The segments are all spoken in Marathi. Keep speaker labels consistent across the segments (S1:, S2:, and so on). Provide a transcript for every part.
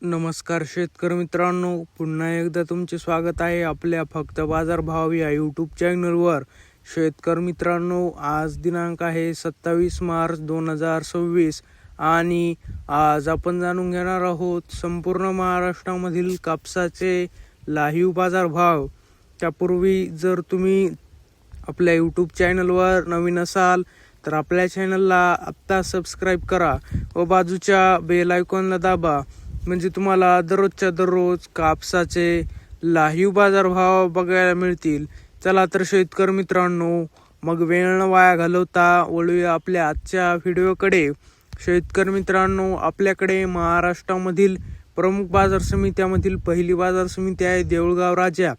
S1: नमस्कार शेतकरी मित्रांनो, पुन्हा एकदा तुमचे स्वागत आहे आपल्या फक्त बाजारभाव या यूट्यूब चॅनलवर. शेतकरी मित्रांनो, आज दिनांक आहे 27 मार्च 2026 आणि आज आपण जाणून घेणार आहोत संपूर्ण महाराष्ट्रामधील कापसाचे लाईव्ह बाजारभाव. त्यापूर्वी जर तुम्ही आपल्या यूट्यूब चॅनलवर नवीन असाल तर आपल्या चॅनलला आत्ता सबस्क्राईब करा व बाजूच्या बेल आयकॉनला दाबा, म्हणजे तुम्हाला दररोजच्या दररोज कापसाचे लाईव्ह बाजारभाव बघायला मिळतील. चला तर शेतकरी मित्रांनो, मग वेळ न वाया घालवता वळूया आपल्या आजच्या व्हिडिओकडे. शेतकरी मित्रांनो, आपल्याकडे महाराष्ट्रामधील प्रमुख बाजार समित्यामधील पहिली बाजार समिती आहे देऊळगाव राजा.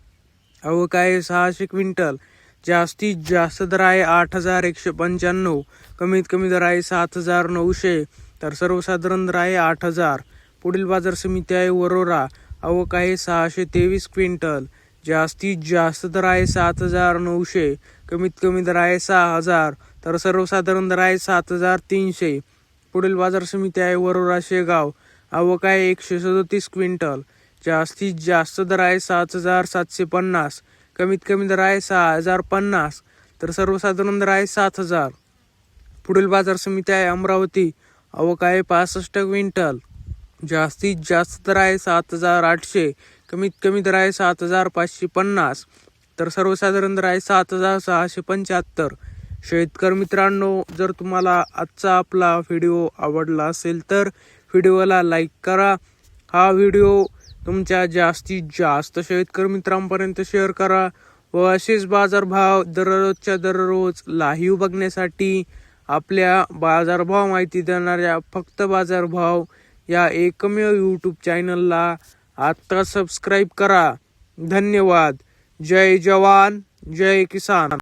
S1: आवक आहे 600 क्विंटल. जास्तीत जास्त दर आहे 8,195. कमीत कमी दर आहे 7,900. तर सर्वसाधारण दर आहे 8,000. पुढील बाजार समिती आहे वरोरा. आवक आहे 623 क्विंटल. जास्तीत जास्त दर आहे 7,900. कमीत कमी दर आहे 6,000. तर सर्वसाधारण दर आहे 7,300. पुढील बाजार समिती आहे वरोरा शेगाव. आवक आहे 137 क्विंटल. जास्तीत जास्त दर आहे 7,750. कमीत कमी दर आहे 6,050. तर सर्वसाधारण दर आहे 7,000. पुढील बाजार समिती आहे अमरावती. आवक आहे 65 क्विंटल. जास्तीत जास्त दर आहे 7,800. कमीत कमी दर आहे 7,550. तर सर्वसाधारण दर आहे 7,675. शेतकरी मित्रांनो, जर तुम्हाला आजचा आपला व्हिडिओ आवडला असेल तर व्हिडिओला लाईक करा. हा व्हिडिओ तुमच्या जास्तीत जास्त शेतकरी मित्रांपर्यंत शेअर करा व असेच बाजारभाव दररोजच्या दररोज लाईव्ह बघण्यासाठी आपल्या बाजारभाव माहिती देणाऱ्या फक्त बाजारभाव या एकमेव यूट्यूब चॅनलला आत्ता सबस्क्राईब करा. धन्यवाद. जय जवान जय किसान.